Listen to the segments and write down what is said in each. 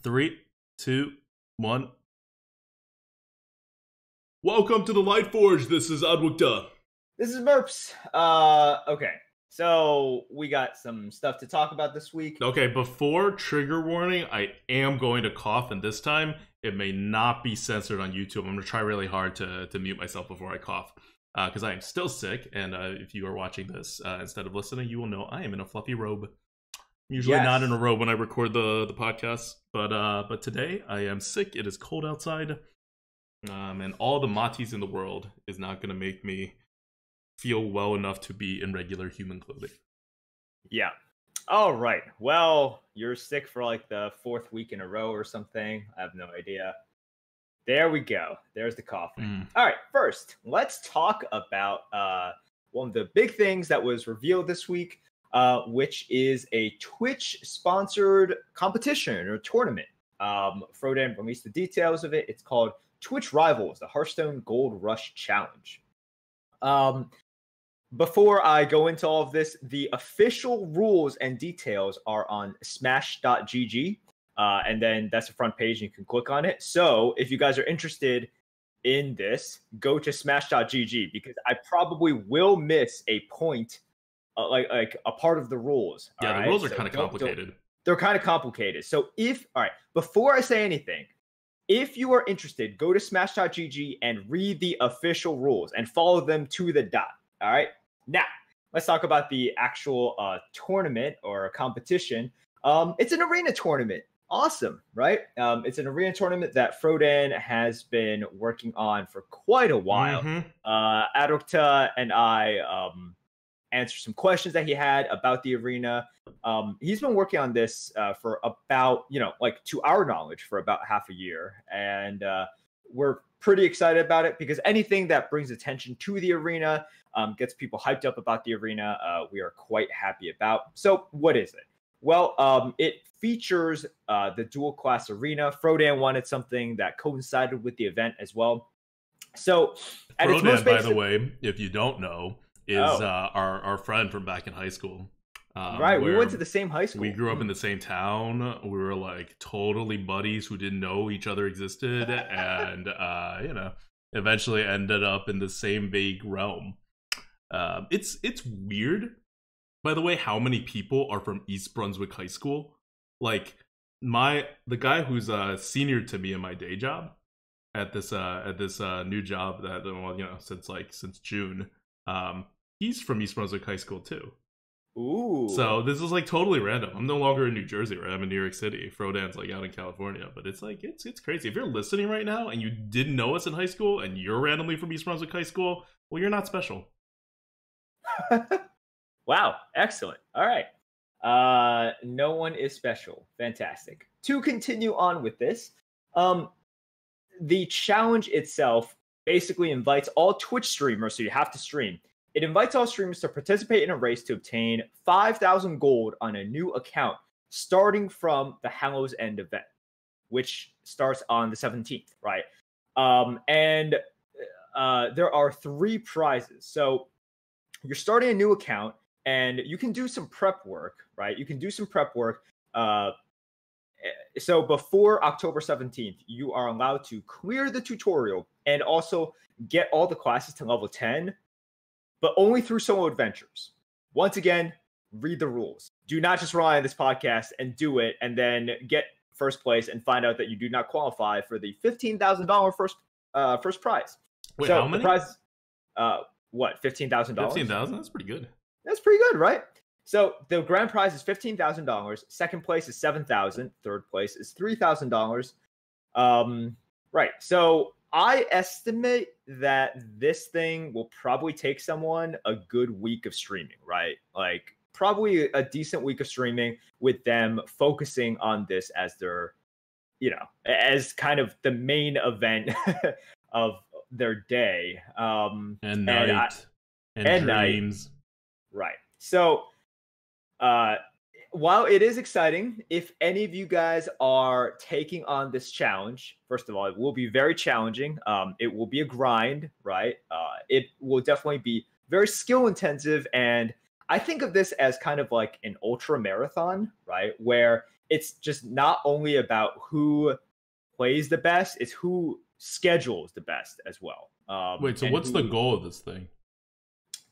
Three, two, one. Welcome to the Lightforge. This is Adwukta. This is Merps. Okay. So we got some stuff to talk about this week. Okay, before trigger warning, I am going to cough, and this time it may not be censored on YouTube. I'm going to try really hard to mute myself before I cough, because I am still sick, and if you are watching this instead of listening, you will know I am in a fluffy robe. I'm usually not in a robe when I record the podcast, but today I am sick. It is cold outside, and all the matis in the world is not going to make me feel well enough to be in regular human clothing. Yeah. All right. Well, you're sick for like the fourth week in a row or something. I have no idea. There we go. There's the coughing. All right. First, let's talk about one of the big things that was revealed this week, which is a Twitch-sponsored competition or tournament. Frodan released the details of it. It's called Twitch Rivals, the Hearthstone Gold Rush Challenge. Before I go into all of this, the official rules and details are on smash.gg, and then that's the front page and you can click on it. So if you guys are interested in this, go to smash.gg, because I probably will miss a point, like a part of the rules. Yeah, the rules are kind of complicated. They're kind of complicated. So before I say anything, if you are interested, go to smash.gg and read the official rules and follow them to the dot. All right. Now, let's talk about the actual tournament or competition. It's an arena tournament. Awesome, right? It's an arena tournament that Frodan has been working on for quite a while. Adokta and I answered some questions that he had about the arena. He's been working on this for about, to our knowledge, for about half a year. And we're pretty excited about it because anything that brings attention to the arena, gets people hyped up about the arena, we are quite happy about. So what is it? Well, it features the dual class arena. Frodan wanted something that coincided with the event as well. So at its most basic, by the way, if you don't know, is our friend from back in high school. Right, we went to the same high school. We grew up in the same town. We were like totally buddies who didn't know each other existed, and eventually ended up in the same vague realm. It's weird, by the way, how many people are from East Brunswick High School. Like the guy who's senior to me in my day job at this new job that since June. He's from East Brunswick High School too. Ooh. So this is like totally random. I'm no longer in New Jersey, right? I'm in New York City. Frodan's like out in California, but it's like it's crazy. If you're listening right now and you didn't know us in high school and you're randomly from East Brunswick High School, well, you're not special. Wow, excellent. All right. No one is special. Fantastic. To continue on with this, the challenge itself basically invites all Twitch streamers, so you have to stream. It invites all streamers to participate in a race to obtain 5,000 gold on a new account starting from the Hallows End event, which starts on the 17th, right? And there are 3 prizes. So you're starting a new account and you can do some prep work, right? You can do some prep work. So before October 17th, you are allowed to clear the tutorial and also get all the classes to level 10, but only through solo adventures. Once again, read the rules. Do not just rely on this podcast and do it and then get first place and find out that you do not qualify for the $15,000 first prize. Wait, so how many? The prize, what, $15,000? $15,000? That's pretty good. That's pretty good, right? So the grand prize is $15,000. Second place is $7,000. Third place is $3,000. Right. So I estimate that this thing will probably take someone a good week of streaming, right? Like probably a decent week of streaming with them focusing on this as their, as kind of the main event of their day. And night. And dreams. Night. Right. So, while it is exciting, if any of you guys are taking on this challenge, first of all, it will be very challenging. It will be a grind, right? It will definitely be very skill intensive. And I think of this as kind of like an ultra marathon, right? Where it's just not only about who plays the best, it's who schedules the best as well. Wait, so what's the goal of this thing?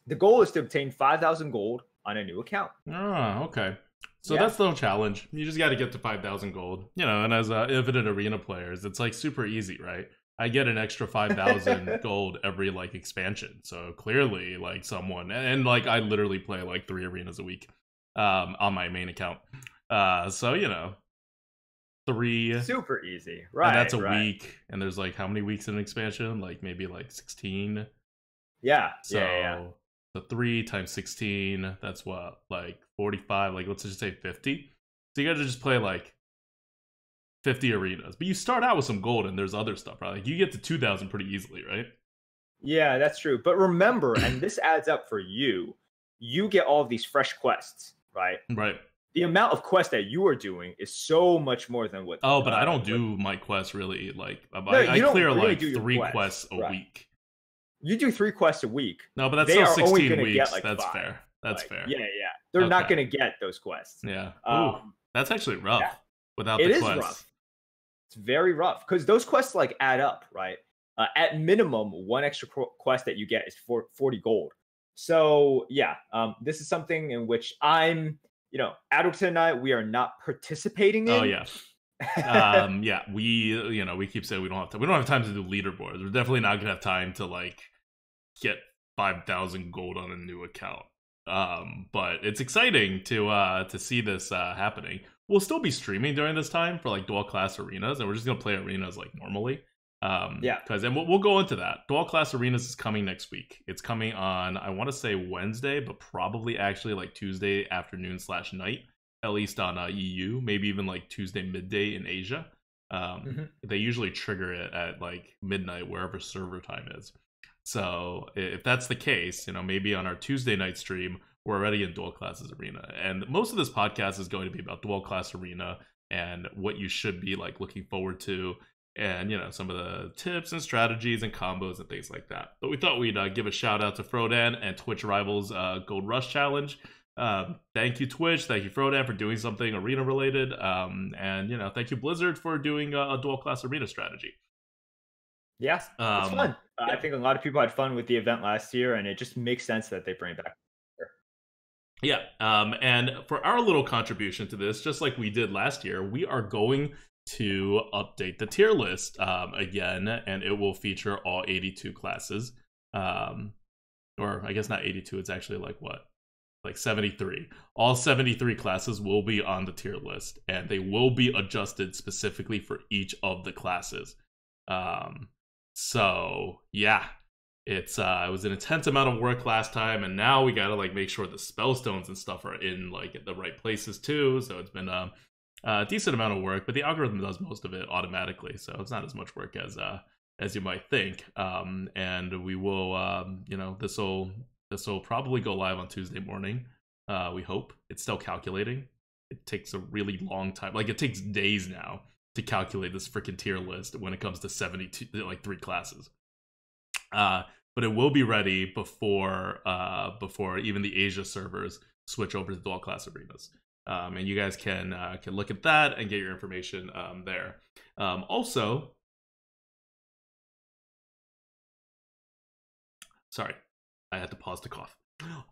The goal is to obtain 5,000 gold on a new account. Ah, okay. So that's the challenge. You just got to get to 5,000 gold. You know, and as Infinite Arena players, it's like super easy, right? I get an extra 5,000 gold every like expansion. So clearly, like someone, and like I literally play like 3 arenas a week on my main account. So, you know, 3. Super easy, right? And that's a week. And there's like how many weeks in an expansion? Like maybe like 16. Yeah. So, yeah. So 3 times 16, that's what, like 45, like let's just say 50. So you gotta just play like 50 arenas. But you start out with some gold and there's other stuff, right? Like you get to 2,000 pretty easily, right? Yeah, that's true. But remember, and this adds up for you, you get all of these fresh quests, right? Right. The amount of quests that you are doing is so much more than what. Oh, but I don't do my quests really. Like, I clear really like 3 quests a week. You do 3 quests a week. No, but that's still 16 weeks. Get, like, that's 5. Fair. That's fair. Yeah. They're not going to get those quests. Yeah. That's actually rough without the quests. It is rough. It's very rough because those quests like add up, right? At minimum, 1 extra quest that you get is 40 gold. So yeah, this is something in which I'm, Adulton and I, we are not participating in. Oh yeah. Yeah, we keep saying we don't have time to do leaderboards. We're definitely not gonna have time to like get 5,000 gold on a new account. But it's exciting to see this happening. We'll still be streaming during this time for like dual class arenas, and we're just gonna play arenas like normally. Because we'll go into that. Dual class arenas is coming next week. It's coming on, I want to say Wednesday, but probably actually like Tuesday afternoon / night. At least on EU, maybe even like Tuesday midday in Asia. They usually trigger it at like midnight wherever server time is. So if that's the case, maybe on our Tuesday night stream, we're already in Dual Classes Arena. And most of this podcast is going to be about Dual Class Arena and what you should be like looking forward to, and some of the tips and strategies and combos and things like that. But we thought we'd give a shout out to Frodan and Twitch Rivals Gold Rush Challenge. Thank you Twitch, thank you Frodan for doing something arena related, and thank you Blizzard for doing a dual class arena strategy. Yeah, it's fun. I think a lot of people had fun with the event last year, and it just makes sense that they bring it back. Yeah, and for our little contribution to this, just like we did last year, we are going to update the tier list again, and it will feature all 82 classes, or I guess not 82, it's actually like what? Like 73. All 73 classes will be on the tier list, and they will be adjusted specifically for each of the classes. So yeah, it was an intense amount of work last time, and now we gotta like make sure the spellstones and stuff are in like the right places too. So it's been a decent amount of work, but the algorithm does most of it automatically, so it's not as much work as you might think. And we will, this will probably go live on Tuesday morning. We hope. It's still calculating. It takes a really long time. Like, it takes days now to calculate this freaking tier list when it comes to 72, like 3 classes. But it will be ready before even the Asia servers switch over to dual class arenas. And you guys can look at that and get your information there. Also, sorry, I had to pause to cough.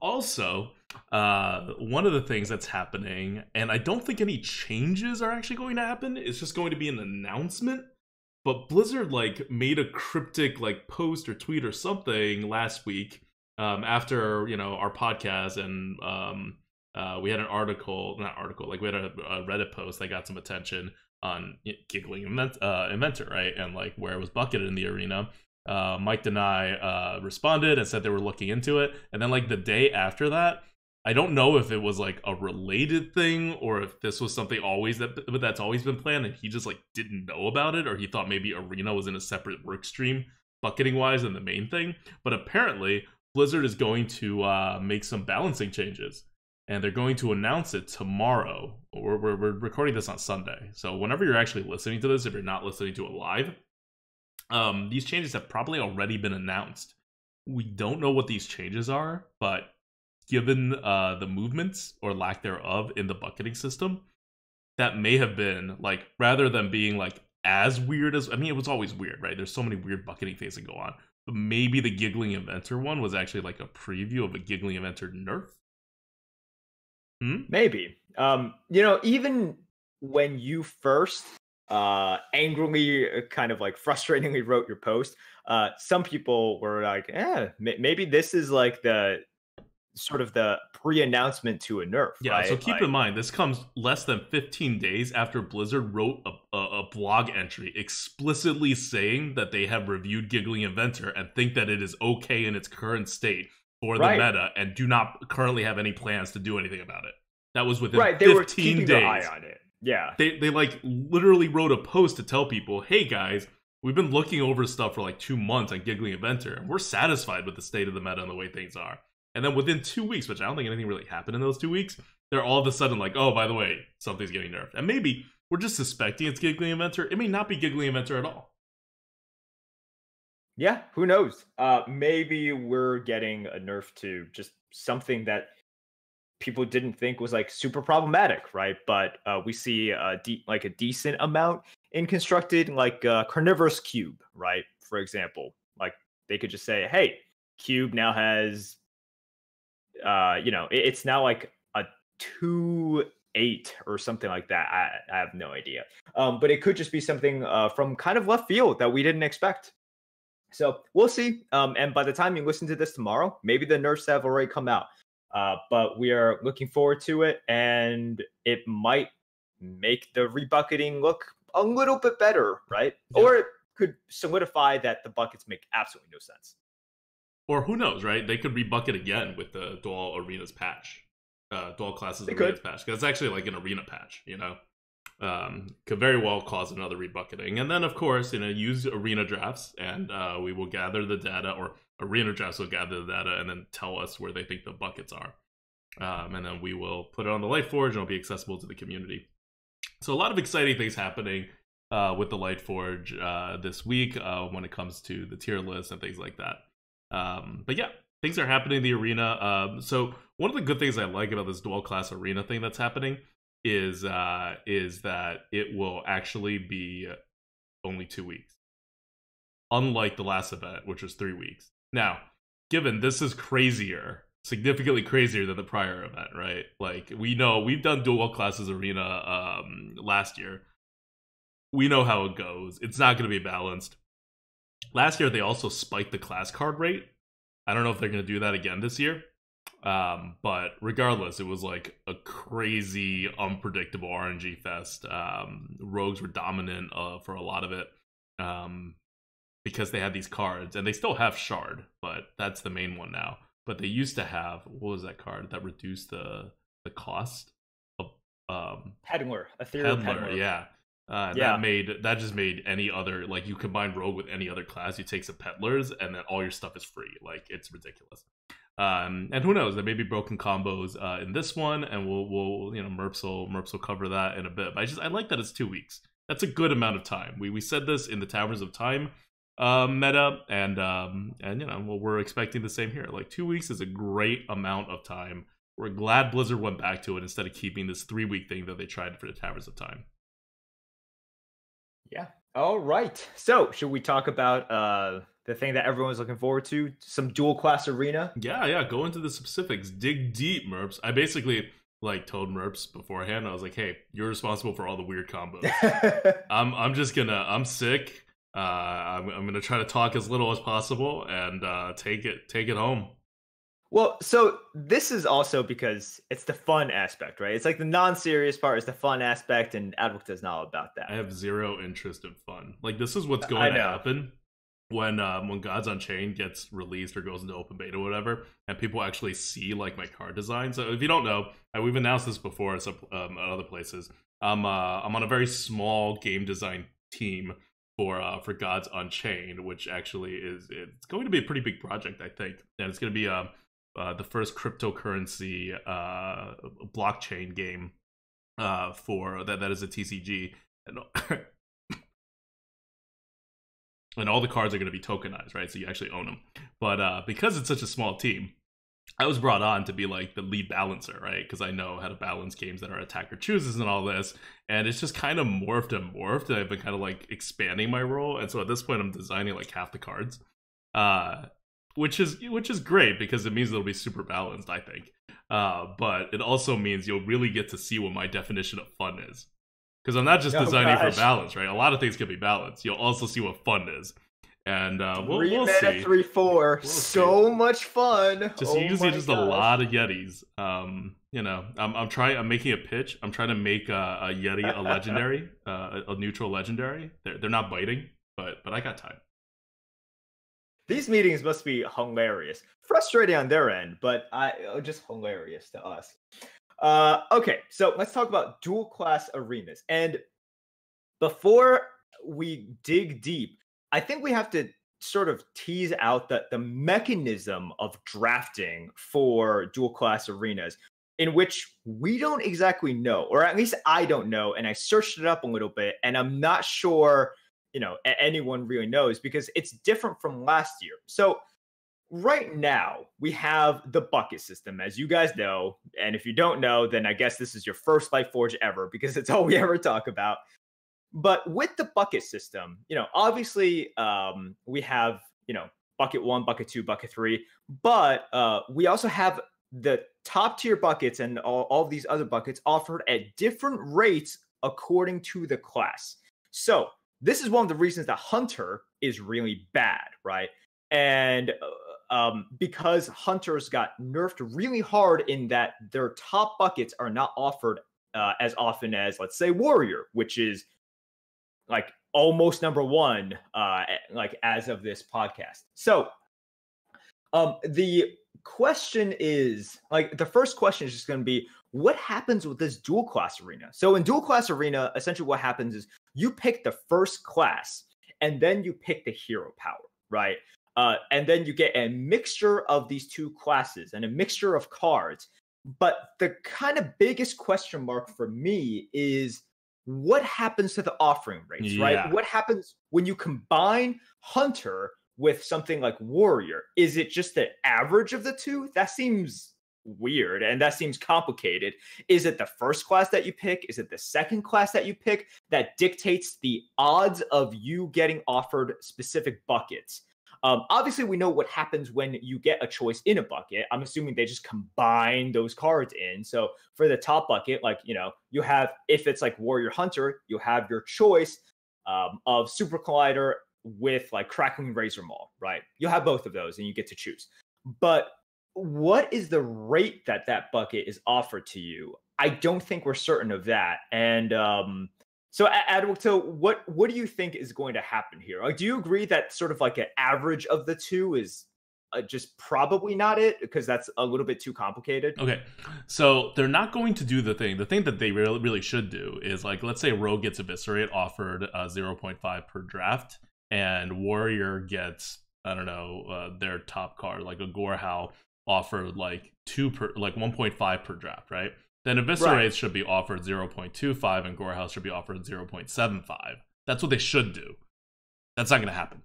Also, one of the things that's happening, and I don't think any changes are actually going to happen, it's just going to be an announcement, but Blizzard like made a cryptic like post or tweet or something last week after our podcast, and we had an we had a Reddit post that got some attention on Giggling Inventor, right, and like where it was bucketed in the arena. Mike Denai responded and said they were looking into it, and then like the day after that, I don't know if it was like a related thing or if this was something that's always been planned and he just like didn't know about it, or he thought maybe arena was in a separate work stream bucketing wise than the main thing. But apparently Blizzard is going to make some balancing changes, and they're going to announce it tomorrow. We're recording this on Sunday, so whenever you're actually listening to this, if you're not listening to it live, these changes have probably already been announced. We don't know what these changes are, but given the movements or lack thereof in the bucketing system, that may have been like, rather than being like as weird as, I mean, it was always weird, right? There's so many weird bucketing things that go on. But maybe the Giggling Inventor one was actually like a preview of a Giggling Inventor nerf. Maybe. Even when you first angrily, kind of like frustratingly wrote your post, some people were like, maybe this is like the sort of the pre-announcement to a nerf, Yeah, right? so keep in mind, this comes less than 15 days after Blizzard wrote a blog entry explicitly saying that they have reviewed Giggling Inventor and think that it is okay in its current state for the meta and do not currently have any plans to do anything about it. That was within 15 they were keeping days. Their eye on it. Yeah. They like literally wrote a post to tell people, hey guys, we've been looking over stuff for like 2 months on Giggling Inventor, and we're satisfied with the state of the meta and the way things are. And then within 2 weeks, which I don't think anything really happened in those 2 weeks, they're all of a sudden like, oh, by the way, something's getting nerfed. And maybe we're just suspecting it's Giggling Inventor. It may not be Giggling Inventor at all. Yeah, who knows? Maybe we're getting a nerf to just something that people didn't think was like super problematic, right? But we see a decent amount in constructed, like Carnivorous Cube, right? For example, like they could just say, hey, Cube now has it's now like a 2/8 or something like that. I have no idea. But it could just be something from kind of left field that we didn't expect. So we'll see. And by the time you listen to this tomorrow, maybe the nerfs have already come out. But we are looking forward to it, and it might make the rebucketing look a little bit better, right? Yeah. Or it could solidify that the buckets make absolutely no sense. Or who knows, right? They could rebucket again with the Duel Arenas patch. Duel Classes Arenas patch. Because it's actually like an arena patch, you know? Could very well cause another rebucketing. And then, of course, use arena drafts, and we will gather the data, or arena drafts will gather the data and then tell us where they think the buckets are. And then we will put it on the Lightforge, and it'll be accessible to the community. So a lot of exciting things happening with the Lightforge this week when it comes to the tier list and things like that. But yeah, things are happening in the arena. So one of the good things I like about this dual class arena thing that's happening is that it will actually be only 2 weeks, unlike the last event, which was 3 weeks. Now, given this is significantly crazier than the prior event, right? Like, we know we've done dual classes arena last year. We know how it goes. It's not going to be balanced. Last year, they also spiked the class card rate. I don't know if they're going to do that again this year. But regardless, it was like a crazy, unpredictable RNG fest. Rogues were dominant for a lot of it because they had these cards. And they still have Shard, but that's the main one now. But they used to have, what was that card that reduced the cost of Peddler, Ethereal Peddler. Yeah. That just made any other, like, you combine Rogue with any other class, you take some Peddlers, and then all your stuff is free. Like, it's ridiculous. And who knows, there may be broken combos in this one, and we'll Merps will cover that in a bit. But I like that it's 2 weeks. That's a good amount of time. We said this in the Taverns of Time meta, and we're expecting the same here. Like, 2 weeks is a great amount of time. We're glad Blizzard went back to it instead of keeping this 3-week thing that they tried for the Taverns of Time. Yeah. All right. So, should we talk about the thing that everyone's looking forward to? Some dual class arena? Yeah. Go into the specifics. Dig deep, Merps. I basically told Merps beforehand. I was like, hey, you're responsible for all the weird combos. I'm sick. I'm gonna try to talk as little as possible and take it home. Well, so this is also because it's the fun aspect, right? It's like the non-serious part is the fun aspect, and Advocate is not about that. I have zero interest in fun. Like, this is what's going to happen when Gods Unchained gets released or goes into open beta or whatever, and people actually see like my card design. So if you don't know, we've announced this before at other places. I'm on a very small game design team for Gods Unchained, which actually it's going to be a pretty big project, I think, and it's going to be the first cryptocurrency blockchain game for that is a TCG, and all the cards are going to be tokenized, right? So you actually own them. But because it's such a small team, I was brought on to be like the lead balancer, right? Because I know how to balance games that our attacker chooses and all this. And it's just kind of morphed and morphed. And I've been kind of like expanding my role. And so at this point, I'm designing like half the cards, which is great because it means it'll be super balanced, I think. But it also means you'll really get to see what my definition of fun is. Because I'm not just designing for balance, right? A lot of things can be balanced. You'll also see what fun is. And we'll see. 3-4, so much fun. Just usually just a lot of Yetis. You know, I'm making a pitch. I'm trying to make a Yeti a legendary, a neutral legendary. They're not biting, but I got time. These meetings must be hilarious, frustrating on their end, but just hilarious to us. Okay, so let's talk about dual class arenas. And before we dig deep, I think we have to sort of tease out the mechanism of drafting for dual class arenas, in which we don't exactly know, or at least I don't know. And I searched it up a little bit, and I'm not sure, anyone really knows, because it's different from last year. So right now we have the bucket system, as you guys know. And if you don't know, then I guess this is your first Lightforge ever, because it's all we ever talk about. But with the bucket system, obviously we have, bucket 1, bucket 2, bucket 3, but we also have the top tier buckets and all of these other buckets offered at different rates according to the class. So this is one of the reasons that Hunter is really bad, right? And because Hunters got nerfed really hard in that their top buckets are not offered as often as, let's say, Warrior, which is like almost number one, like as of this podcast. So the question is, like, the first question is just going to be, what happens with this dual class arena? So in dual class arena, essentially what happens is you pick the first class and then you pick the hero power, right? And then you get a mixture of these two classes and a mixture of cards. But the kind of biggest question mark for me is, what happens to the offering rates, right? What happens when you combine Hunter with something like Warrior? Is it just the average of the two? That seems weird, and that seems complicated. Is it the first class that you pick? Is it the second class that you pick that dictates the odds of you getting offered specific buckets? Obviously, we know what happens when you get a choice in a bucket. I'm assuming they just combine those cards in. So for the top bucket, like, you have, if it's like Warrior Hunter, you have your choice of Super Collider with like Crackling Razor Maul, right? You have both of those and you get to choose. But what is the rate that bucket is offered to you? I don't think we're certain of that. And so, Adam, so what do you think is going to happen here? Like, do you agree that sort of like an average of the two is just probably not it, because that's a little bit too complicated? Okay, so they're not going to do the thing that they really should do is, like, let's say Rogue gets Eviscerate offered 0.5 per draft, and Warrior gets, I don't know, their top card, like a Gorehowl, offered like 1.5 per draft, right? Then Eviscerates should be offered 0.25 and Gorehouse should be offered 0.75. That's what they should do. That's not going to happen.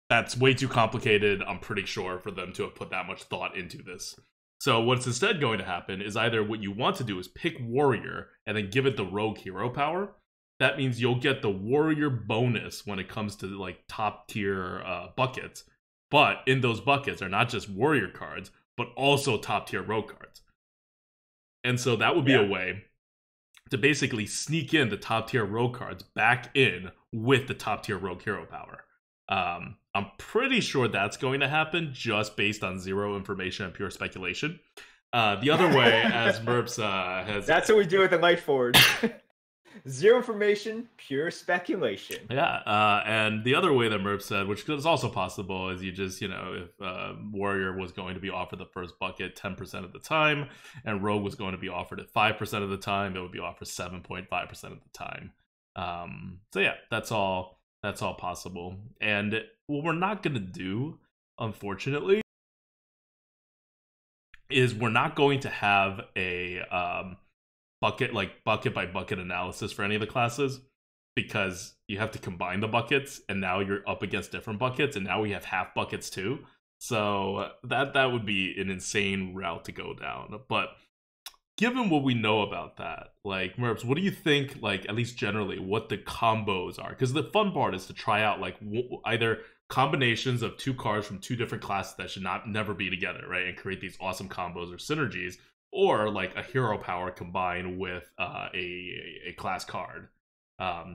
That's way too complicated, I'm pretty sure, for them to have put that much thought into this. So what's instead going to happen is either what you want to do is pick Warrior and then give it the Rogue hero power. That means you'll get the Warrior bonus when it comes to like top tier buckets. But in those buckets are not just Warrior cards, but also top tier Rogue cards. And so that would be a way to basically sneak in the top tier Rogue cards back in with the top tier Rogue hero power. I'm pretty sure that's going to happen just based on zero information and pure speculation. The other way, as Merps has... That's what we do with the Lightforge. Zero information, pure speculation. Yeah, and the other way that Merp said, which is also possible, is you just, if Warrior was going to be offered the first bucket 10% of the time, and Rogue was going to be offered at 5% of the time, it would be offered 7.5% of the time. So yeah, that's all possible. And what we're not going to do, unfortunately, is we're not going to have a bucket by bucket analysis for any of the classes, because you have to combine the buckets and now you're up against different buckets, and now we have half buckets too. So that would be an insane route to go down. But given what we know about that, like Merps, what do you think? Like at least generally, what the combos are? Because the fun part is to try out like either combinations of two cards from two different classes that should never be together, right? And create these awesome combos or synergies, or like a hero power combined with a class card.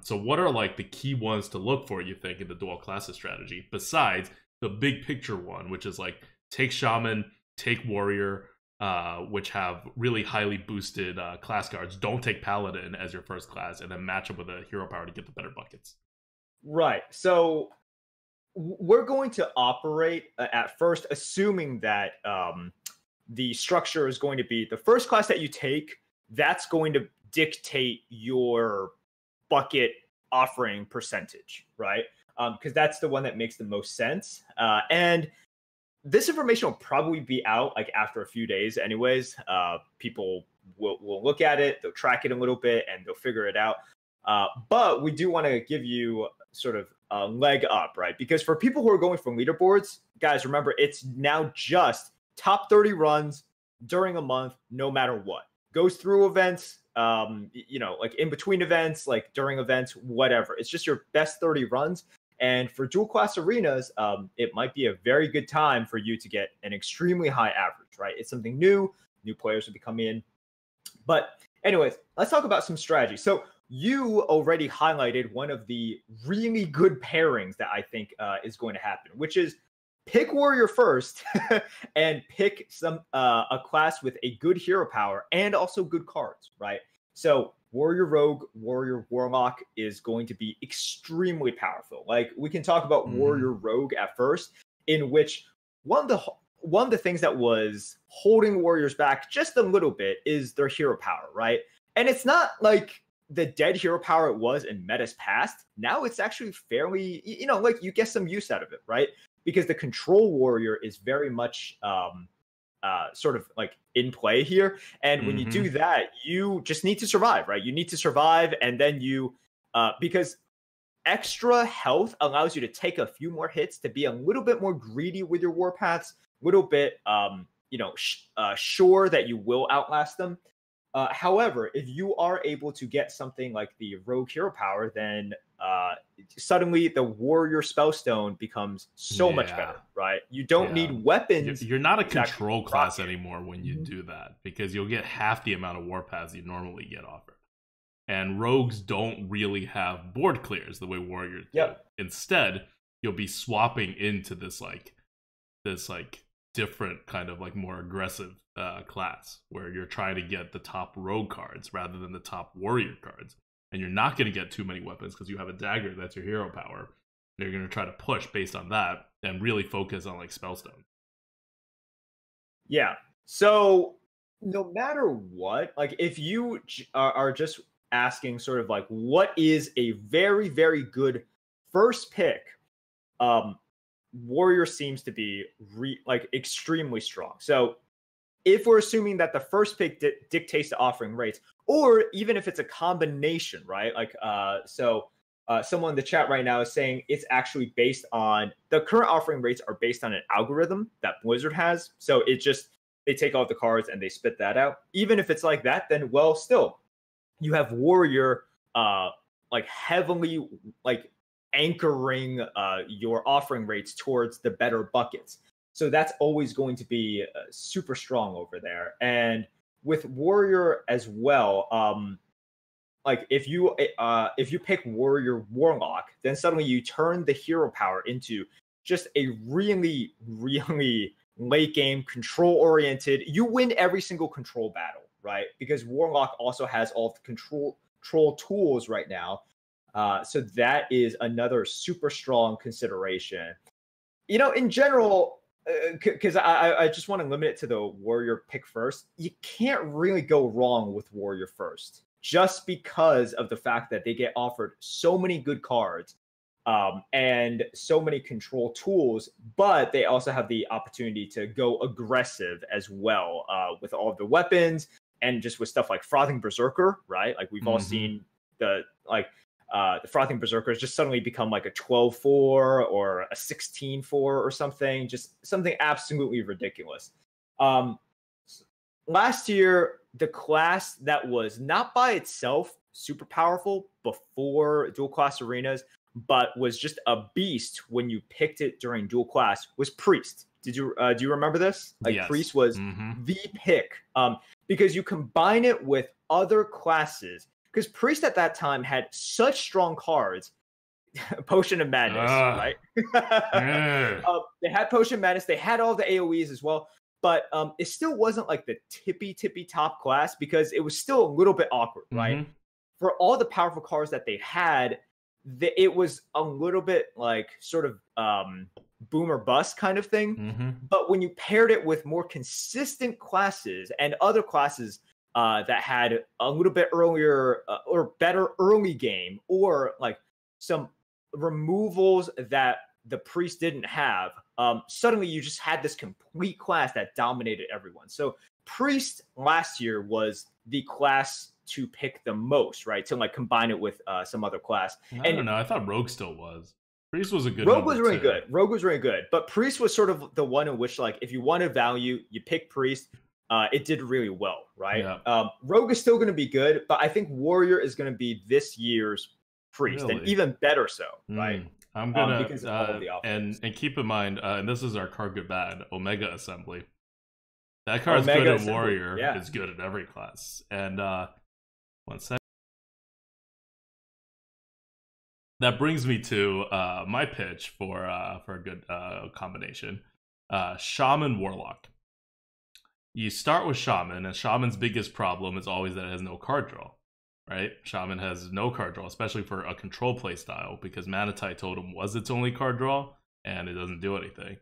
So what are like the key ones to look for, you think, in the dual classes strategy, besides the big picture one, which is like take shaman, take warrior, which have really highly boosted class cards. Don't take paladin as your first class, and then match up with a hero power to get the better buckets. Right. So we're going to operate at first, assuming that the structure is going to be the first class that you take. That's going to dictate your bucket offering percentage, right? Because that's the one that makes the most sense. And this information will probably be out like after a few days anyways. People will look at it, they'll track it a little bit, and they'll figure it out. But we do want to give you sort of a leg up, right? Because for people who are going for leaderboards, guys, remember, it's now just top 30 runs during a month, no matter what. Goes through events, like in between events, like during events, whatever. It's just your best 30 runs. And for dual class arenas, it might be a very good time for you to get an extremely high average, right? It's something new players will be coming in. But anyways, let's talk about some strategy. So you already highlighted one of the really good pairings that I think is going to happen, which is pick warrior first and pick a class with a good hero power and also good cards, right? So warrior rogue, warrior warlock is going to be extremely powerful. Like we can talk about warrior rogue at first, in which one of the things that was holding warriors back just a little bit is their hero power, right? And it's not like the dead hero power it was in metas past. Now it's actually fairly, like you get some use out of it, right? Because the control warrior is very much sort of like in play here. And when you do that, you just need to survive, right? You need to survive. And then because extra health allows you to take a few more hits, to be a little bit more greedy with your warpaths, a little bit, sure that you will outlast them. However, if you are able to get something like the rogue hero power, then suddenly the warrior spellstone becomes so much better, right? You don't need weapons. You're not a control class anymore when you do that, because you'll get half the amount of warpaths you normally get offered. And rogues don't really have board clears the way warriors do. Instead, you'll be swapping into this different kind of like more aggressive class, where you're trying to get the top rogue cards rather than the top warrior cards. And you're not going to get too many weapons because you have a dagger that's your hero power. You're going to try to push based on that and really focus on like spellstone. Yeah. So no matter what, like if you are just asking sort of like what is a very, very good first pick, warrior seems to be extremely strong. So if we're assuming that the first pick dictates the offering rates, or even if it's a combination, right? Like, someone in the chat right now is saying it's actually based on the current offering rates are based on an algorithm that Blizzard has. So they take all the cards and they spit that out. Even if it's like that, then still you have warrior, heavily anchoring your offering rates towards the better buckets. So that's always going to be super strong over there. And with warrior as well, if you pick warrior warlock, then suddenly you turn the hero power into just a really, really late game control oriented. You win every single control battle, right? Because warlock also has all the control tools right now. So that is another super strong consideration. In general, because I just want to limit it to the warrior pick first. You can't really go wrong with warrior first, just because of the fact that they get offered so many good cards and so many control tools, but they also have the opportunity to go aggressive as well with all of the weapons and just with stuff like Frothing Berserker, right? Like we've all seen the Frothing Berserkers just suddenly become like a 12-4 or a 16-4 or something, just something absolutely ridiculous. Last year, the class that was not by itself super powerful before dual class arenas, but was just a beast when you picked it during dual class was Priest. Do you remember this? Like Yes. Priest was the pick because you combine it with other classes. Because Priest at that time had such strong cards, Potion of Madness, right? They had Potion of Madness. They had all the AoEs as well. But it still wasn't like the tippy top class because it was still a little bit awkward, right? For all the powerful cards that they had, it was a little bit like sort of boom or bust kind of thing. But when you paired it with more consistent classes and other classes that had a little bit earlier or better early game, or like some removals that the Priest didn't have, suddenly you just had this complete class that dominated everyone. So Priest last year was the class to pick the most, right? To like combine it with some other class. I don't know. I thought Rogue still was. Priest was a good. Rogue was really good. Rogue was really good, but Priest was sort of the one in which, like, if you wanted value, you pick Priest. It did really well, right? Yeah. Rogue is still going to be good, but I think Warrior is going to be this year's Priest, and even better so, right? I'm gonna because of all of the and keep in mind, and this is our card good bad Omega Assembly. That card's good at Warrior. Yeah. It's good at every class. And 1 second. That brings me to my pitch for a good combination. Shaman Warlock. You start with Shaman, and Shaman's biggest problem is always that it has no card draw. Right? Shaman has no card draw, especially for a control playstyle, because Manatite Totem was its only card draw, and it doesn't do anything.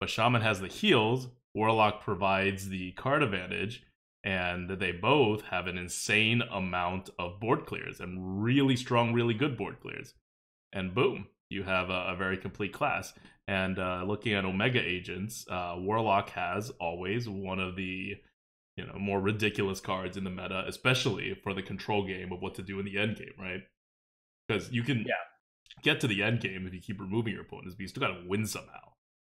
But Shaman has the heals, Warlock provides the card advantage, and they both have an insane amount of board clears, and really strong, really good board clears. And boom, you have a very complete class. And looking at Omega Agents, Warlock has always one of the more ridiculous cards in the meta, especially for the control game of what to do in the end game, right? Because you can get to the end game if you keep removing your opponents, but you still gotta win somehow.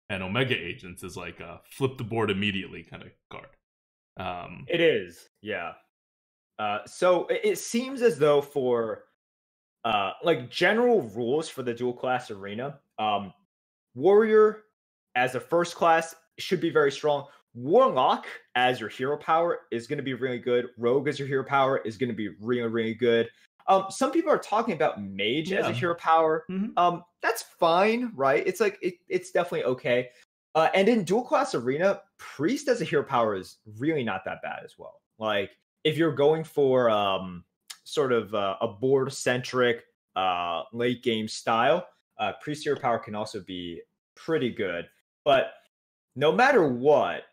And Omega Agents is like a flip the board immediately kind of card. It is, yeah. So it seems as though for like general rules for the dual class arena, Warrior as a first class should be very strong. Warlock as your hero power is going to be really good. Rogue as your hero power is going to be really, really good. Some people are talking about Mage as a hero power. That's fine, right? It's like it's definitely okay. And in dual class arena, Priest as a hero power is really not that bad as well. Like if you're going for sort of a board centric late game style, Priest hero power can also be pretty good. But no matter what,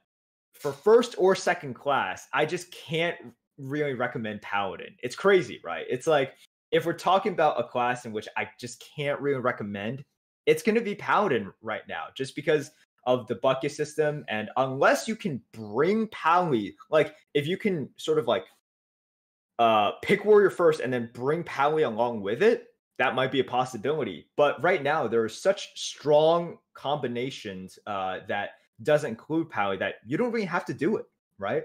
for first or second class, I just can't really recommend Paladin. It's crazy, right? It's like, if we're talking about a class in which I just can't really recommend, it's going to be Paladin right now, just because of the bucket system. And unless you can bring Pally, like if you can sort of like pick Warrior first and then bring Pally along with it, that might be a possibility. But right now, there are such strong combinations that doesn't include Pally that you don't really have to do it, right?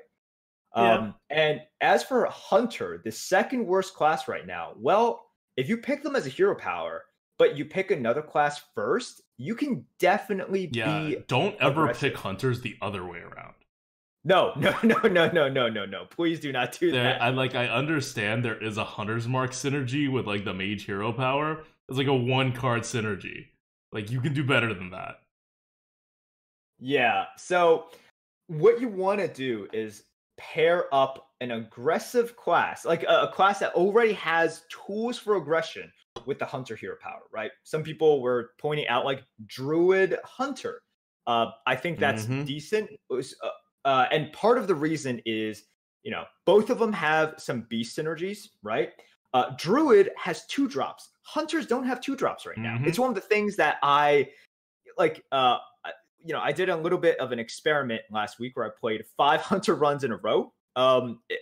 And as for Hunter, the second worst class right now, well, if you pick them as a hero power, but you pick another class first, you can definitely be don't ever aggressive. Pick Hunters the other way around. No. Please do not do that. I understand there is a Hunter's Mark synergy with like the Mage hero power. It's like a 1-card synergy. Like you can do better than that. Yeah. So what you want to do is pair up an aggressive class, like a class that already has tools for aggression, with the Hunter hero power, right? Some people were pointing out like Druid Hunter. I think that's decent. And part of the reason is, both of them have some beast synergies, right? Druid has 2 drops. Hunters don't have 2 drops right now. It's one of the things that I like. I did a little bit of an experiment last week where I played 5 Hunter runs in a row.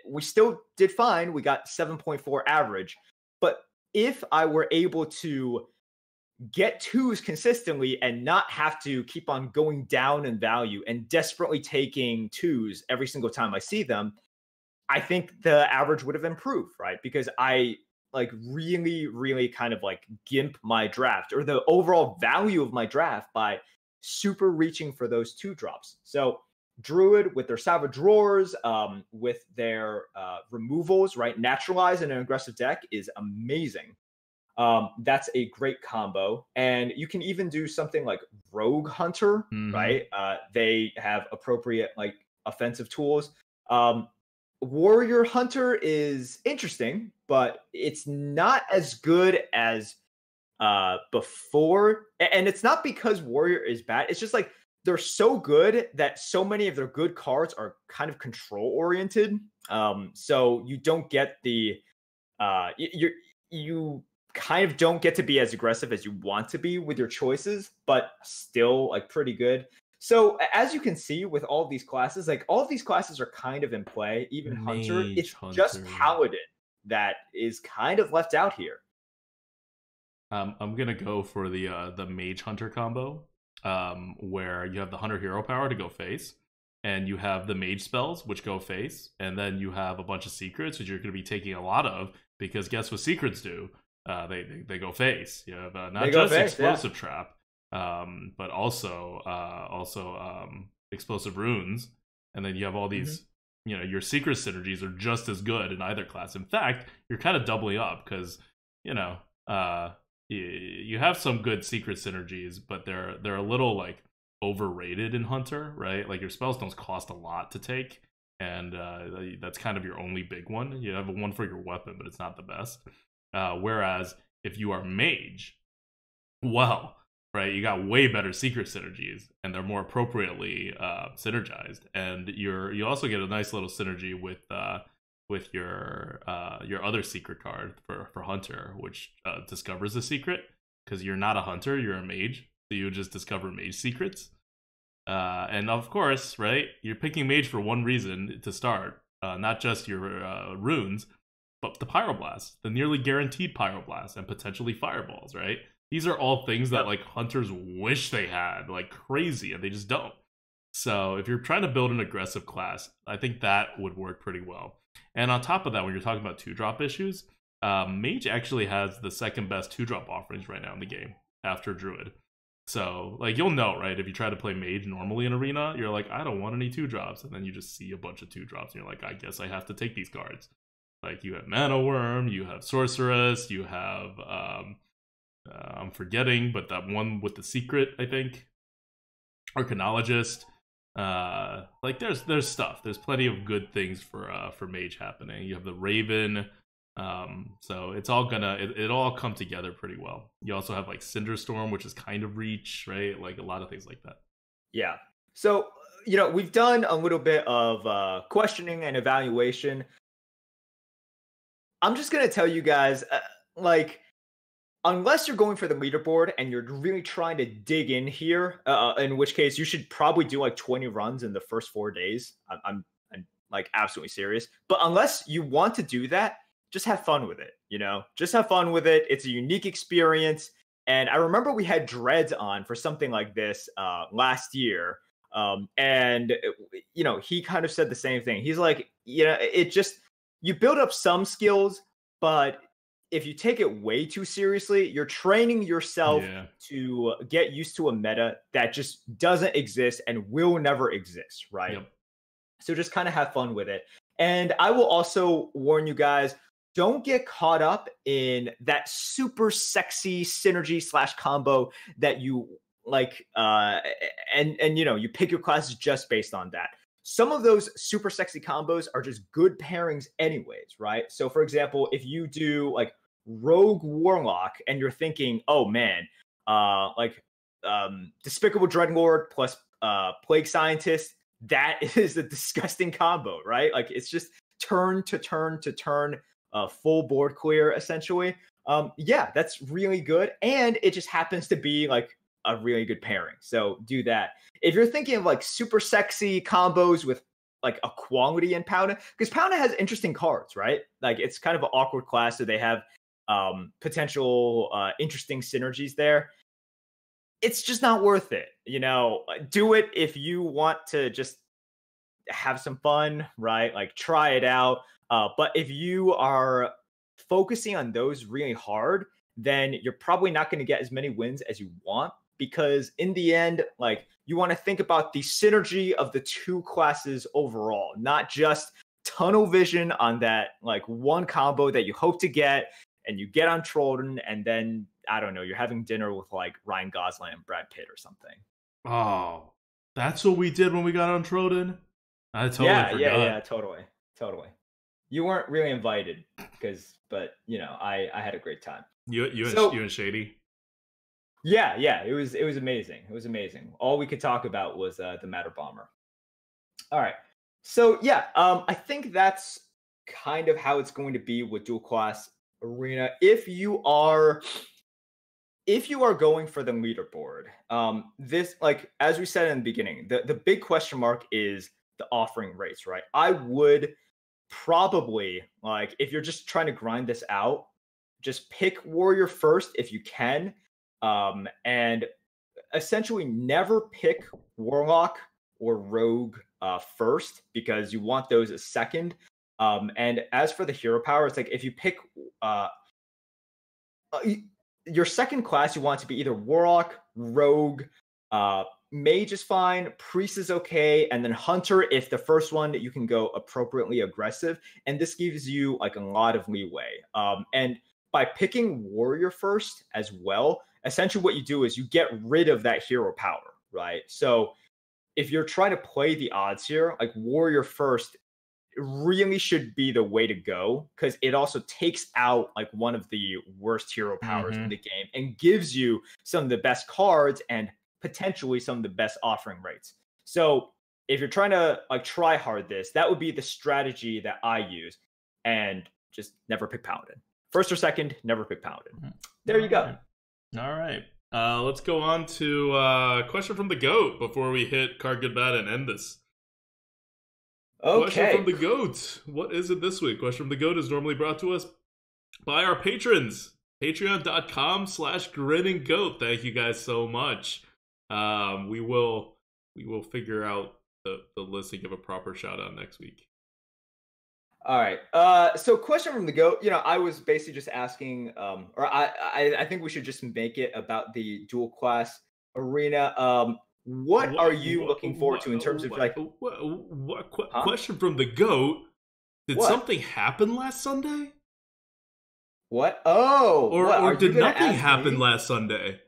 We still did fine. We got 7.4 average, but if I were able to get twos consistently and not have to keep on going down in value and desperately taking twos every single time I see them, I think the average would have improved, right? Because I like really kind of like gimp my draft or the overall value of my draft by super reaching for those two drops. So Druid with their Savage Roars, with their removals, right? Naturalize in an aggressive deck is amazing. That's a great combo. And you can even do something like Rogue Hunter, right? They have appropriate like offensive tools. Warrior Hunter is interesting, but it's not as good as before. And it's not because Warrior is bad. It's just like they're so good that so many of their good cards are kind of control oriented. So you don't get the you kind of don't get to be as aggressive as you want to be with your choices, but still like pretty good. So as you can see with all these classes, like all of these classes are kind of in play. Even Hunter, it's just Paladin that is kind of left out here. I'm gonna go for the Mage Hunter combo, where you have the Hunter hero power to go face, and you have the Mage spells which go face, and then you have a bunch of secrets which you're gonna be taking a lot of because guess what secrets do? They go face. You have not just face, explosive trap, but also explosive runes, and then you have all these. You know, your secret synergies are just as good in either class. In fact, you're kind of doubling up because you know you have some good secret synergies, but they're a little like overrated in Hunter, right? Like your spells don't cost a lot to take, and that's kind of your only big one. You have one for your weapon, but it's not the best. Whereas if you are Mage, well, right, you got way better secret synergies, and they're more appropriately synergized. And you also get a nice little synergy with your other secret card for Hunter, which discovers a secret. Because you're not a Hunter, you're a Mage, so you just discover Mage secrets. And of course, right, you're picking Mage for one reason to start, not just your runes, but the Pyroblast, the nearly guaranteed Pyroblast, and potentially Fireballs, right? These are all things that like hunters wish they had, like crazy, and they just don't. So if you're trying to build an aggressive class, I think that would work pretty well. And on top of that, when you're talking about 2-drop issues, Mage actually has the second best 2-drop offerings right now in the game after Druid. So like you'll know, right? If you try to play Mage normally in Arena, you're like, I don't want any 2-drops, and then you just see a bunch of 2-drops, and you're like, I guess I have to take these cards. Like you have Mana Worm, you have Sorceress, you have I'm forgetting, but that one with the secret, I think, Arcanologist. Like there's stuff. There's plenty of good things for Mage happening. You have the Raven, so it's all gonna it all come together pretty well. You also have like Cinderstorm, which is kind of reach, right? Like a lot of things like that. Yeah. So you know we've done a little bit of questioning and evaluation. I'm just gonna tell you guys, like, unless you're going for the leaderboard and you're really trying to dig in here, in which case you should probably do like 20 runs in the first 4 days. I'm like absolutely serious. But unless you want to do that, just have fun with it. You know, just have fun with it. It's a unique experience. And I remember we had Dreads on for something like this last year. And you know, he kind of said the same thing. He's like, you know, it just. You build up some skills, but if you take it way too seriously, you're training yourself to get used to a meta that just doesn't exist and will never exist, right? Yep. So just kind of have fun with it. And I will also warn you guys, don't get caught up in that super sexy synergy / combo that you like, and you know, you pick your classes just based on that. Some of those super sexy combos are just good pairings anyways, right? So for example, if you do like Rogue Warlock and you're thinking, oh man, Despicable Dreadlord plus Plague Scientist, that is a disgusting combo, right? Like it's just turn to turn to turn, full board clear essentially. Yeah, that's really good. And it just happens to be like a really good pairing. So do that. If you're thinking of like super sexy combos with like a quality in Paladin, because Paladin has interesting cards, right? Like it's kind of an awkward class. So they have potential interesting synergies there, it's just not worth it. Do it if you want to just have some fun, right? Like try it out. But if you are focusing on those really hard, then you're probably not going to get as many wins as you want, because in the end, like, you want to think about the synergy of the two classes overall, not just tunnel vision on that like one combo that you hope to get and you get on Trollden, and then I don't know, you're having dinner with like Ryan Gosling and Brad Pitt or something. Oh, that's what we did when we got on Trollden? I totally forgot. Yeah, totally. You weren't really invited but I had a great time. You and Shady? Yeah, it was amazing. It was amazing. All we could talk about was the Matter Bomber. All right. So yeah, I think that's kind of how it's going to be with Dual Class Arena. If you are going for the leaderboard, this, like as we said in the beginning, the big question mark is the offering rates, right? I would probably, like, if you're just trying to grind this out, just pick Warrior first if you can, and essentially never pick Warlock or Rogue first, because you want those as second. And as for the hero power, it's like if you pick your second class, you want to be either Warlock, Rogue, Mage is fine, Priest is okay, and then Hunter if the first one you can go appropriately aggressive. And this gives you like a lot of leeway. And by picking Warrior first as well, essentially what you do is you get rid of that hero power, right? So if you're trying to play the odds here, like Warrior first really should be the way to go, because it also takes out like one of the worst hero powers in the game and gives you some of the best cards and potentially some of the best offering rates. So if you're trying to like try hard this, that would be the strategy that I use, and just never pick Paladin. First or second, never pick Paladin. There you go. All right. Let's go on to a question from the GOAT before we hit Card Good Bad and end this. Okay. Question from the GOAT. What is it this week? Question from the GOAT is normally brought to us by our patrons. Patreon.com/GrinningGoat. Thank you guys so much. We will figure out the list and give a proper shout out next week. All right. So question from the GOAT. I was basically just asking, or I think we should just make it about the Dual Class Arena. What are you looking forward to in terms of like? Question from the GOAT. Did something happen last Sunday? What? Oh, or did nothing happen last Sunday?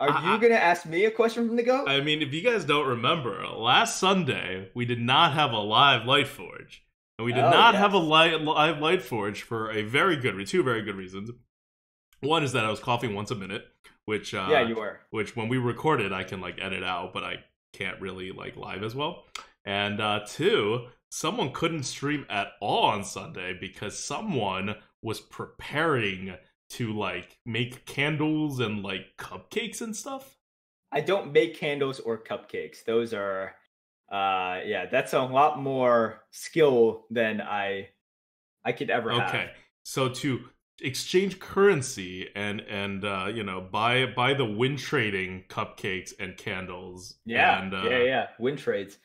Are you going to ask me a question from the GOAT? I mean, if you guys don't remember, last Sunday we did not have a live Lightforge. And we did not have a live Lightforge for two very good reasons. One is that I was coughing once a minute, which yeah, you were. Which when we recorded, I can like edit out, but I can't really like live as well. And two, someone couldn't stream at all on Sunday because someone was preparing to like make candles and like cupcakes and stuff. I don't make candles or cupcakes. Those are that's a lot more skill than I could ever have. Okay. So to exchange currency and buy the win trading cupcakes and candles. Win trades.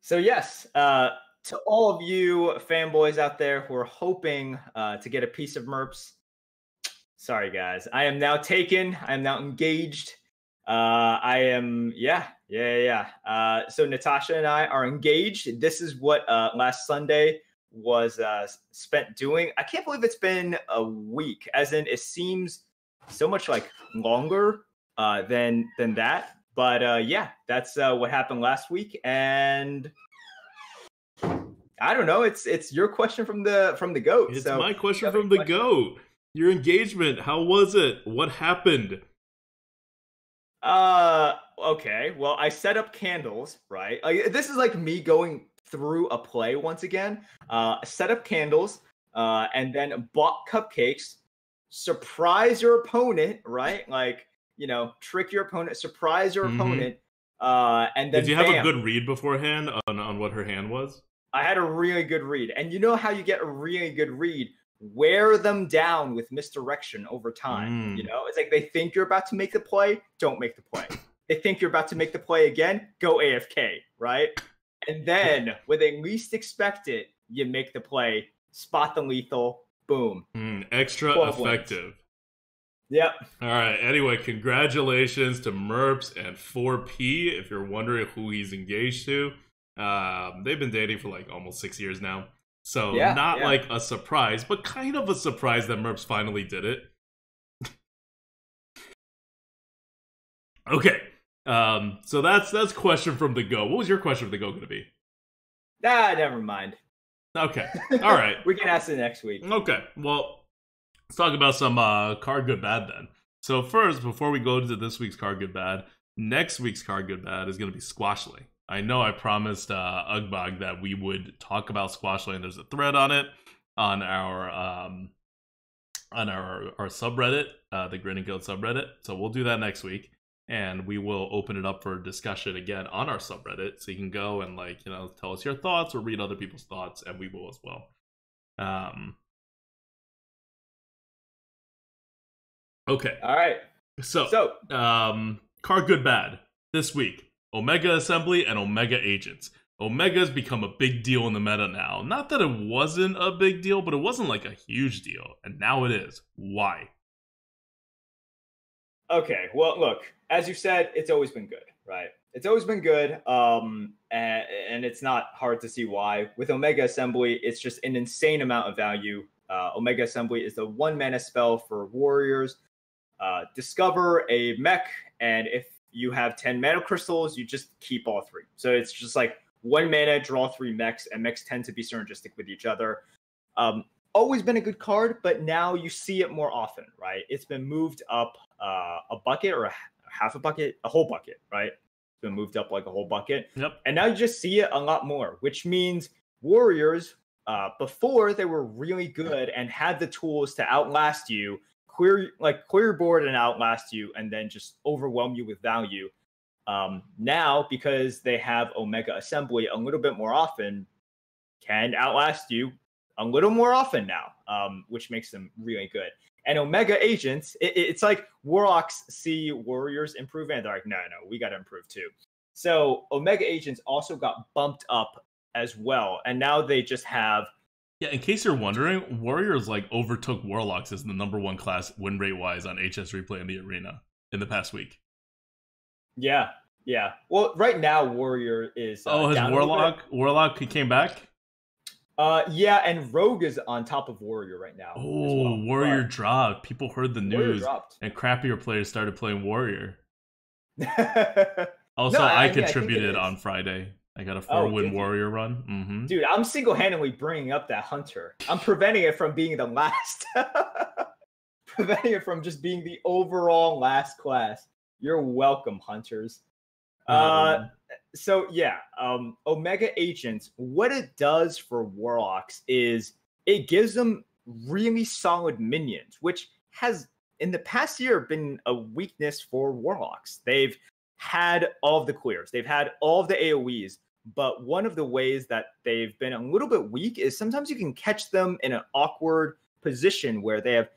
So yes, to all of you fanboys out there who are hoping to get a piece of merps, sorry guys, I am now taken. I am now engaged. I am so Natasha and I are engaged. This is what last Sunday was spent doing. I can't believe it's been a week, as in it seems so much like longer than that. But that's what happened last week. And I don't know, it's your question from the GOAT. It's my question from the GOAT. Your engagement, how was it? What happened? Okay. Well, I set up candles, right? This is like me going through a play once again. Set up candles, and then bought cupcakes. Surprise your opponent, right? Like, trick your opponent, surprise your opponent. And then did you have a good read beforehand on what her hand was? I had a really good read. And you know how you get a really good read wear them down with misdirection over time. You know, it's like they think you're about to make the play, don't make the play. They think you're about to make the play again, go AFK, right? And then when they least expect it, you make the play, spot the lethal, boom. Extra effective. Wins. Yep. All right. Anyway, congratulations to Merps and 4P. If you're wondering who he's engaged to, they've been dating for like almost 6 years now. So not like a surprise, but kind of a surprise that Merps finally did it. Okay. So that's question from the go. What was your question from the go going to be? Never mind. Okay. All right. We can ask it next week. Okay. Well, let's talk about some card good bad then. So first, before we go into this week's card good bad, next week's card good bad is going to be Squashly. I know I promised Ugbog that we would talk about Squashly, and there's a thread on it on our subreddit, the Grinning Guild subreddit. So we'll do that next week, and we will open it up for discussion again on our subreddit. So you can go and tell us your thoughts or read other people's thoughts, and we will as well. Okay. All right. So card good bad this week. Omega Assembly and Omega Agents. Omega's become a big deal in the meta now. Not that it wasn't a big deal, but it wasn't like a huge deal. And now it is. Why? Okay, well, look, as you said, it's always been good, right? It's always been good, and it's not hard to see why. With Omega Assembly, it's just an insane amount of value. Omega Assembly is the 1-mana spell for warriors. Discover a mech, and if you have 10 mana crystals, you just keep all 3. So it's just like 1 mana, draw 3 mechs, and mechs tend to be synergistic with each other. Always been a good card, but now you see it more often, right? It's been moved up a bucket or half a bucket, a whole bucket, right? It's been moved up like a whole bucket. Yep. And now you just see it a lot more, which means warriors, before they were really good and had the tools to outlast you, clear your board and outlast you, and then just overwhelm you with value. Now, because they have Omega Assembly a little bit more often, can outlast you a little more often now, which makes them really good. And Omega Agents, it's like Warlocks see Warriors improve, and they're like, no, we got to improve too. So Omega Agents also got bumped up as well, and now they just have... Yeah, in case you're wondering, Warriors overtook Warlocks as the #1 class win rate wise on HS Replay in the arena in the past week. Yeah. Well, right now Warrior is. Has Warlock came back? Yeah, and Rogue is on top of Warrior right now. Oh, Warrior dropped. People heard the news, and crappier players started playing Warrior. Also, I contributed on Friday. I got a 4-win Warrior run. Mm-hmm. Dude, I'm single-handedly bringing up that Hunter. I'm preventing it from being the last. Preventing it from just being the overall last class. You're welcome, Hunters. So yeah, Omega Agents, what it does for Warlocks is it gives them really solid minions, which has in the past year been a weakness for Warlocks. They've had all of the clears, they've had all of the AoEs, but one of the ways that they've been a little bit weak is sometimes you can catch them in an awkward position where they have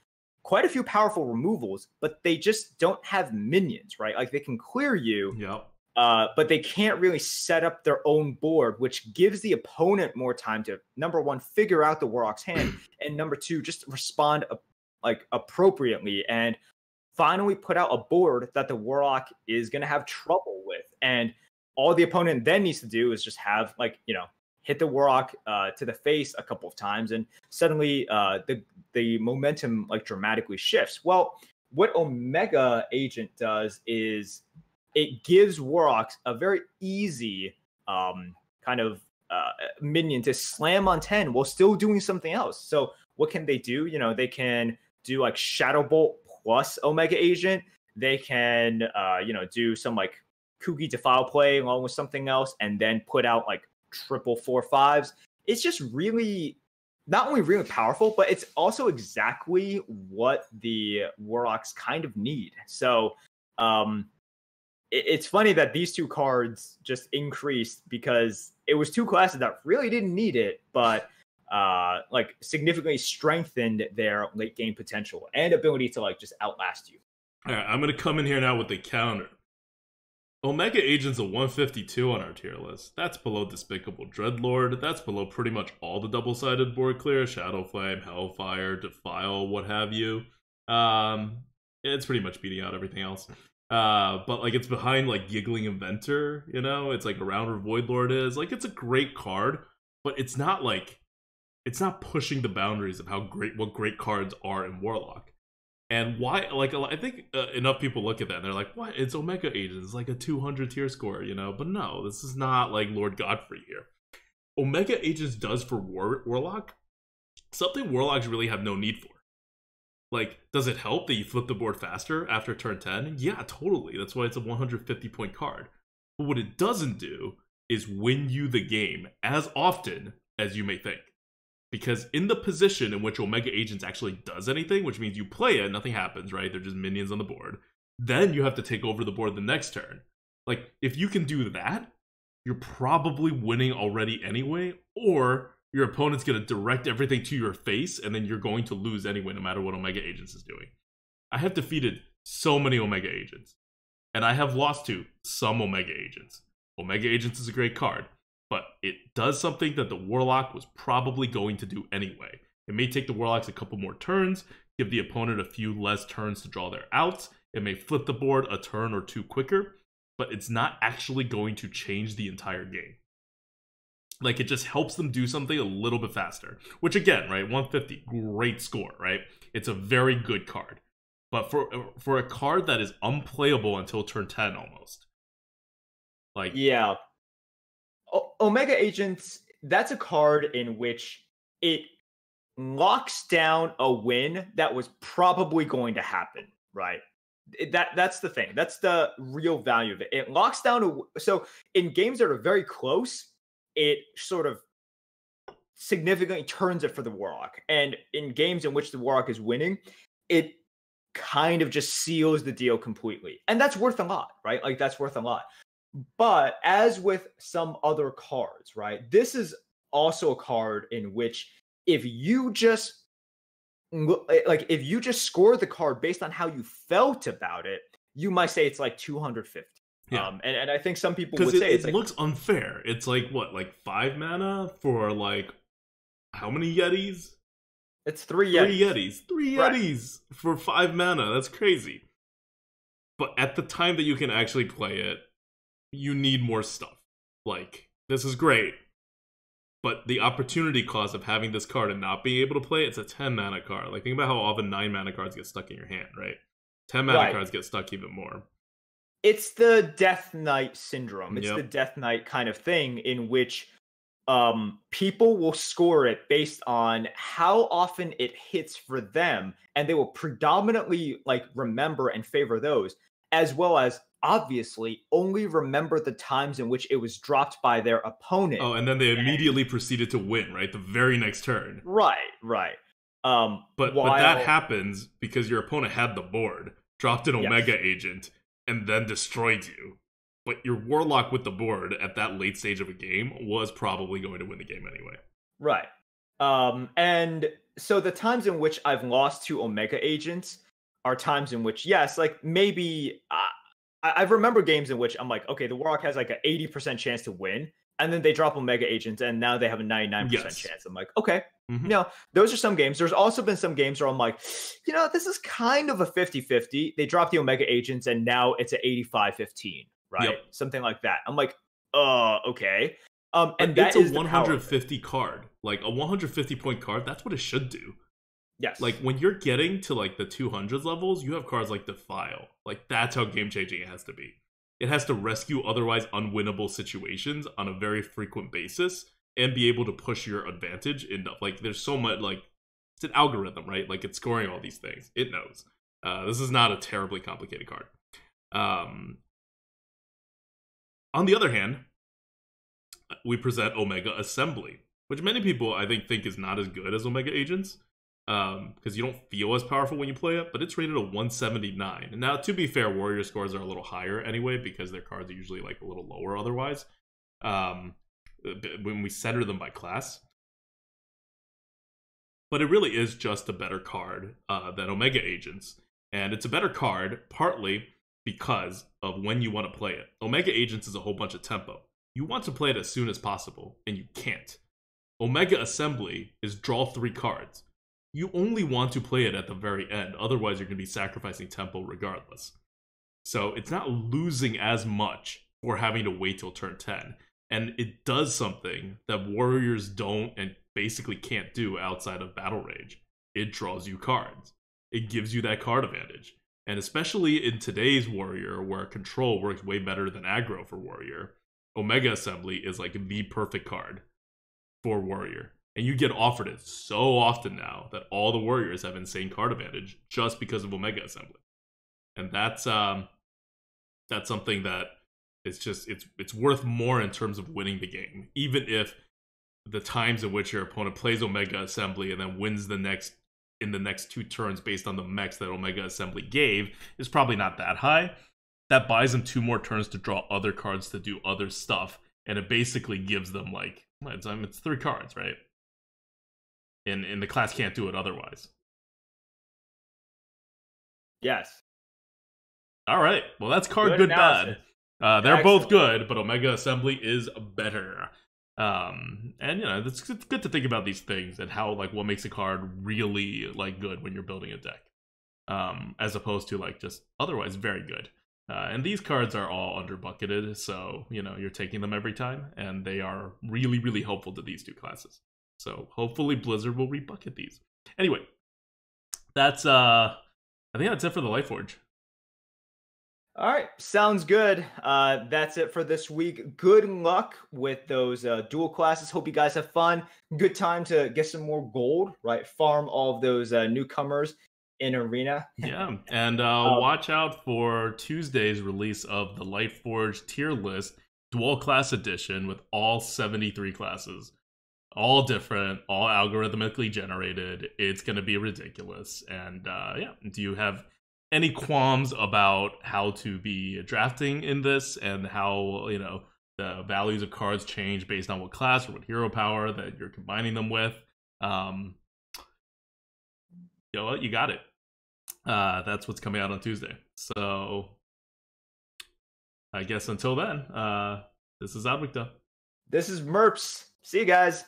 quite a few powerful removals, but they just don't have minions, right? Like they can clear you, but they can't really set up their own board, which gives the opponent more time to, number one, figure out the Warlock's hand, and number two, just respond appropriately and finally put out a board that the Warlock is going to have trouble with. And all the opponent then needs to do is just have, hit the Warlock to the face a couple of times, and suddenly the momentum dramatically shifts. Well, what Omega Agent does is it gives Warlocks a very easy minion to slam on 10 while still doing something else. So what can they do? They can do Shadow Bolt plus Omega Agent. They can do some kooky defile play along with something else, and then put out triple 4/5s. It's just really not only really powerful, but it's also exactly what the Warlocks kind of need. So it's funny that these two cards just increased because it was two classes that really didn't need it, but like significantly strengthened their late game potential and ability to like just outlast you. All right, I'm gonna come in here now with the counter. Omega Agent's a 152 on our tier list. That's below Despicable Dreadlord. That's below pretty much all the double-sided board clear, Shadowflame, Hellfire, Defile, what have you. It's pretty much beating out everything else. But like it's behind like Giggling Inventor, you know? It's like around where Voidlord is. Like it's a great card, but it's not pushing the boundaries of what great cards are in Warlock. And why, like, I think enough people look at that and they're like, what? It's Omega Agents, it's like a 200 tier score, you know? But no, this is not like Lord Godfrey here. Omega Agents does for Warlock something Warlocks really have no need for. Like, does it help that you flip the board faster after turn 10? Yeah, totally. That's why it's a 150 point card. But what it doesn't do is win you the game as often as you may think. Because in the position in which Omega Agents actually does anything, which means you play it, nothing happens, right? They're just minions on the board. Then you have to take over the board the next turn. Like, if you can do that, you're probably winning already anyway, or your opponent's going to direct everything to your face, and then you're going to lose anyway, no matter what Omega Agents is doing. I have defeated so many Omega Agents, and I have lost to some Omega Agents. Omega Agents is a great card, but it does something that the Warlock was probably going to do anyway. It may take the Warlocks a couple more turns, give the opponent a few less turns to draw their outs, it may flip the board a turn or two quicker, but it's not actually going to change the entire game. Like, it just helps them do something a little bit faster. Which, again, right, 150, great score, right? It's a very good card. But for a card that is unplayable until turn 10, almost. Like, yeah. Omega Agents, that's a card in which it locks down a win that was probably going to happen, right? That's the thing. That's the real value of it. It locks down so in games that are very close, it sort of significantly turns it for the Warlock. And in games in which the Warlock is winning, it kind of just seals the deal completely. And that's worth a lot, right? Like, that's worth a lot. But as with some other cards, right, this is also a card in which if you just score the card based on how you felt about it, you might say it's like 250. Yeah. And I think some people would say it looks unfair. It's like, what, like 5 mana for like how many Yetis? It's 3 Yetis. 3 Yetis for 5 mana. That's crazy. But at the time that you can actually play it, you need more stuff. Like, this is great, but the opportunity cost of having this card and not being able to play it's a 10 mana card. Like, think about how often 9 mana cards get stuck in your hand, right? 10 mana cards get stuck even more. It's the Death Knight syndrome. It's the Death Knight kind of thing in which people will score it based on how often it hits for them, and they will predominantly like remember and favor those, as well as obviously only remember the times in which it was dropped by their opponent. Oh, and then they immediately proceeded to win, right? The very next turn. Right. But that happens because your opponent had the board, dropped an Omega Agent, and then destroyed you. But your Warlock with the board at that late stage of a game was probably going to win the game anyway. Right. And so the times in which I've lost to Omega Agents are times in which, yes, like maybe I remember games in which I'm like, okay, the Warlock has like an 80% chance to win, and then they drop Omega Agents, and now they have a 99% chance. I'm like, okay, those are some games. There's also been some games where I'm like, this is kind of a 50-50. They drop the Omega Agents, and now it's an 85-15, right? Yep. Something like that. I'm like, okay. And that is a 150 card. Like, a 150 point card, that's what it should do. Yes. Like, when you're getting to, like, the 200s levels, you have cards like Defile. Like, that's how game-changing it has to be. It has to rescue otherwise unwinnable situations on a very frequent basis and be able to push your advantage into, like, there's so much, like, it's an algorithm, right? Like, it's scoring all these things. It knows. This is not a terribly complicated card. On the other hand, we present Omega Assembly, which many people, I think is not as good as Omega Agents. Because you don't feel as powerful when you play it, but it's rated a 179. And now, to be fair, Warrior scores are a little higher anyway, because their cards are usually like a little lower otherwise. When we center them by class. but it really is just a better card than Omega Agents. And it's a better card partly because of when you want to play it. Omega Agents is a whole bunch of tempo. You want to play it as soon as possible, and you can't. Omega Assembly is draw 3 cards. You only want to play it at the very end, otherwise you're going to be sacrificing tempo regardless. So it's not losing as much for having to wait till turn 10. And it does something that Warriors don't and basically can't do outside of Battle Rage. It draws you cards. It gives you that card advantage. And especially in today's Warrior, where control works way better than aggro for Warrior, Omega Assembly is like the perfect card for Warrior. And you get offered it so often now that all the Warriors have insane card advantage just because of Omega Assembly. And that's something that it's worth more in terms of winning the game. Even if the times in which your opponent plays Omega Assembly and then wins in the next 2 turns based on the mechs that Omega Assembly gave is probably not that high. That buys them 2 more turns to draw other cards to do other stuff. And it basically gives them like, it's 3 cards, right? And the class can't do it otherwise. Yes. All right. Well, that's card good bad. They're both good, but Omega Assembly is better. And it's good to think about these things and how like what makes a card really like good when you're building a deck, as opposed to like just otherwise very good. And these cards are all underbucketed, so you're taking them every time, and they are really, really helpful to these 2 classes. So hopefully Blizzard will rebucket these. Anyway, that's I think that's it for the Lightforge. All right, sounds good. That's it for this week. Good luck with those dual classes. Hope you guys have fun. Good time to get some more gold, right? Farm all of those newcomers in Arena. Yeah, and watch out for Tuesday's release of the Lightforge tier list Dual Class Edition with all 73 classes. All different, all algorithmically generated. It's going to be ridiculous. And do you have any qualms about how to be drafting in this and how, the values of cards change based on what class or what hero power that you're combining them with? You know what? You got it. That's what's coming out on Tuesday. So I guess until then, this is Adwicta. This is Merps. See you guys.